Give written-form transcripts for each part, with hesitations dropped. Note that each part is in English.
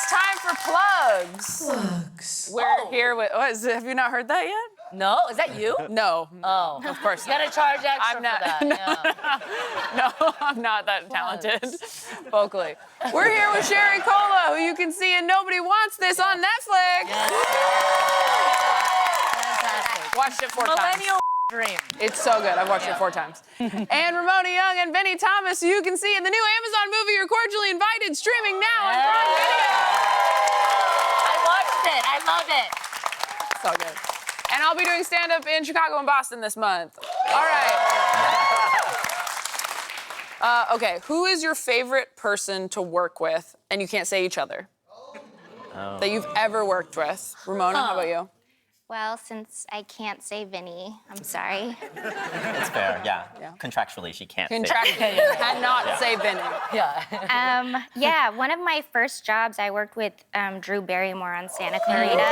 it's time for plugs. Plugs. We're here with. Have you not heard that yet? No, is that you? No. Oh, of course you gotta charge extra I'm not, for that. No, I'm not that talented vocally. We're here with Sherry Cola, who you can see in Nobody Wants This on Netflix. Yes. Fantastic. Watched it 4 times. Millennial dream. It's so good. I've watched it 4 times. And Ramona Young and Vinny Thomas, who you can see in the new Amazon movie You're Cordially Invited, streaming now on Prime Video. I watched it. I loved it. So good. And I'll be doing stand-up in Chicago and Boston this month. All right. Okay, who is your favorite person to work with, and you can't say each other, that you've ever worked with? Ramona, how about you? Well, since I can't say Vinny, I'm sorry. It's fair, yeah. Contractually, she can't say. Cannot say Vinny. Yeah. Yeah, one of my first jobs, I worked with Drew Barrymore on Santa Clarita.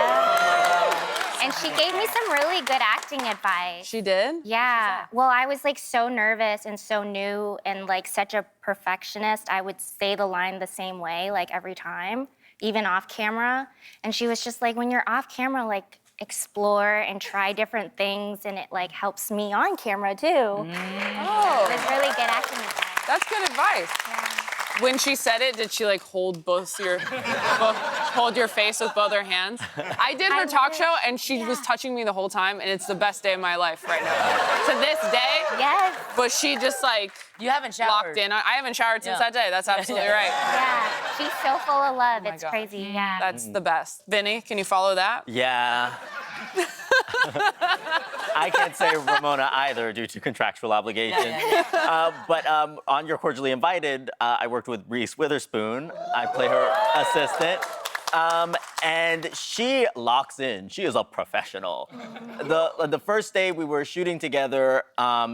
And she gave me some really good acting advice. She did? Yeah. Well, I was like so nervous and so new and like such a perfectionist. I would say the line the same way like every time, even off camera. And she was just like, when you're off camera, like explore and try different things, and it like helps me on camera too. Oh. It was really good acting advice. That's good advice. Yeah. When she said it, did she like hold hold your face with both her hands? I did her talk show, and she was touching me the whole time, and it's the best day of my life right now. To this day. Yes. But she just like You haven't showered. locked in. I haven't showered since that day. That's absolutely right. Yeah. She's so full of love. my It's God. crazy. Yeah. That's the best. Vinny, can you follow that? Yeah. I can't say Ramona either due to contractual obligations. But on You're Cordially Invited, I worked with Reese Witherspoon. I play her assistant. And she locks in. She is a professional. The first day we were shooting together,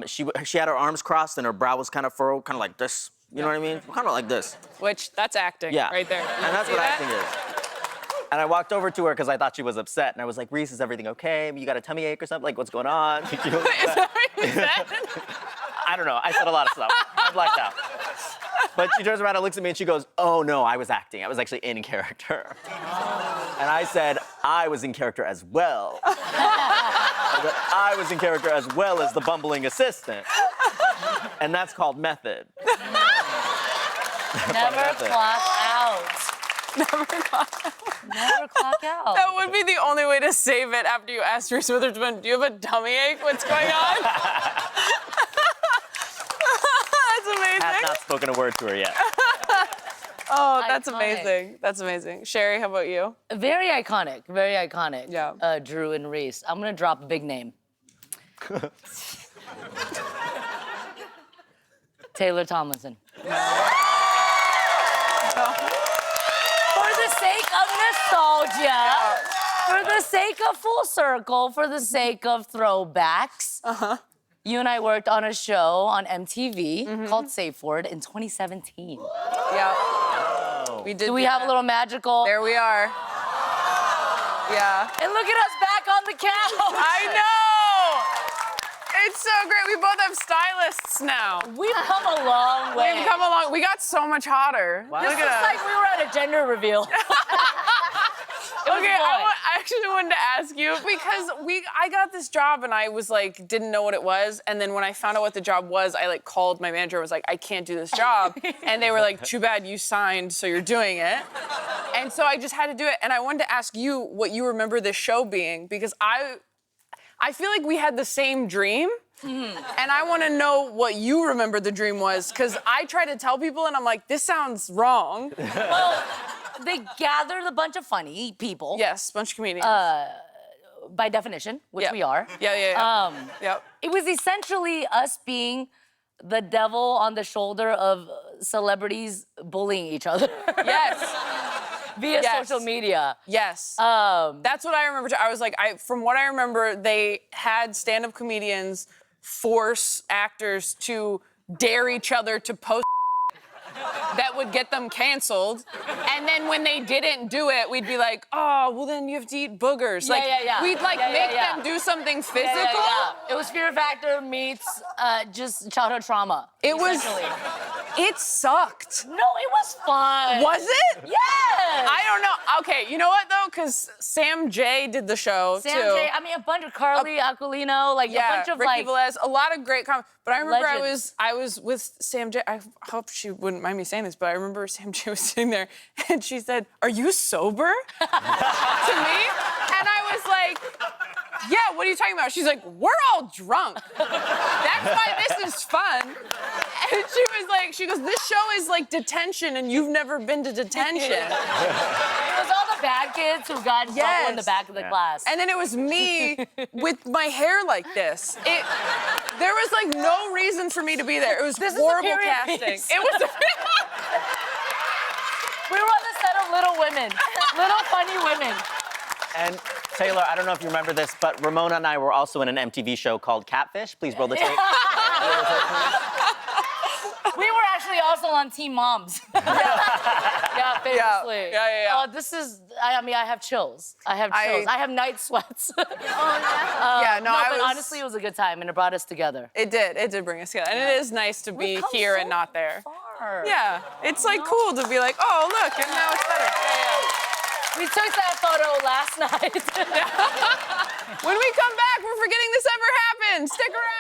she had her arms crossed and her brow was kind of furrowed, kind of like this. You know what I mean? Kind of like this. Which, that's acting right there. And that's what acting is. And I walked over to her because I thought she was upset. And I was like, Reese, is everything okay? You got a tummy ache or something? Like, what's going on? Is that what you said? I don't know. I said a lot of stuff. I blacked out. But she turns around and looks at me and she goes, oh, no, I was acting. I was actually in character. And I said, I was in character as well. I was in character as well as the bumbling assistant. And that's called method. Never clock out. Never clock out. Never clock out. That would be the only way to save it after you asked Reese Witherspoon, do you have a tummy ache? What's going on? That's amazing. Have not spoken a word to her yet. Oh, that's Iconic. amazing. That's amazing. Sherry, how about you? Very iconic. Very iconic. Yeah. Drew and Reese. I'm gonna drop a big name. Taylor Tomlinson. For the sake of nostalgia, for the sake of full circle, for the sake of throwbacks, you and I worked on a show on MTV called Safe Word in 2017. Yeah. We did. Do we have a little magical? There we are. Yeah. And look at us back on the couch. I know. It's so great. We both have stylists now. We've come a long way. We've come along. We got so much hotter. Wow. This Look is at us. like we were at a gender reveal. Okay, I actually wanted to ask you because I got this job and I was like, didn't know what it was. And then when I found out what the job was, I like called my manager and was like, I can't do this job. And they were like, too bad you signed, so you're doing it. And so I just had to do it. And I wanted to ask you what you remember this show being because I feel like we had the same dream. And I want to know what you remember the dream was because I try to tell people and I'm like, this sounds wrong. Well, they gathered a bunch of funny people. Yes, bunch of comedians. By definition, which Yep. we are. Yeah. Yep. It was essentially us being the devil on the shoulder of celebrities bullying each other. Yes. Via Yes. social media. Yes. That's what I remember too. I was like, from what I remember, they had stand-up comedians force actors to dare each other to post that would get them canceled. And then when they didn't do it, we'd be like, oh, well then you have to eat boogers. Yeah, yeah. We'd like Yeah, make yeah. them do something physical. Yeah. It was Fear Factor meets just childhood trauma. It was, essentially. It sucked. No, it was fun. Was it? Yes. I don't know. Okay, you know what though? Because Sam J did the show too. Sam J. I mean, a bunch of Carly Aquilino, like a bunch of Ricky like. Velez, a lot of great comments. But I remember Legends. I was with Sam J. I hope she wouldn't mind me saying this, but I remember Sam J was sitting there and she said, "Are you sober?" to me, and I was like, "Yeah, what are you talking about?" She's like, "We're all drunk. That's why this is fun." And she goes, "This show is like detention, and you've never been to detention." It was all the bad kids who got in trouble in the back of the class. And then it was me with my hair like this. There was like no reason for me to be there. It was horrible casting. Piece. It was. We were on the set of Little Women, Little Funny Women. And Taylor, I don't know if you remember this, but Ramona and I were also in an MTV show called Catfish. Please roll the tape. We were actually also on Teen Moms. Yeah, famously. Yeah. This is, I mean, I have chills. I have night sweats. Yeah, no, but honestly, it was a good time, and it brought us together. It did bring us together. And it is nice to be here and not there. Far. Yeah, it's like cool to be like, oh, look, and now it's better. We took that photo last night. When we come back, we're forgetting this ever happened. Stick around.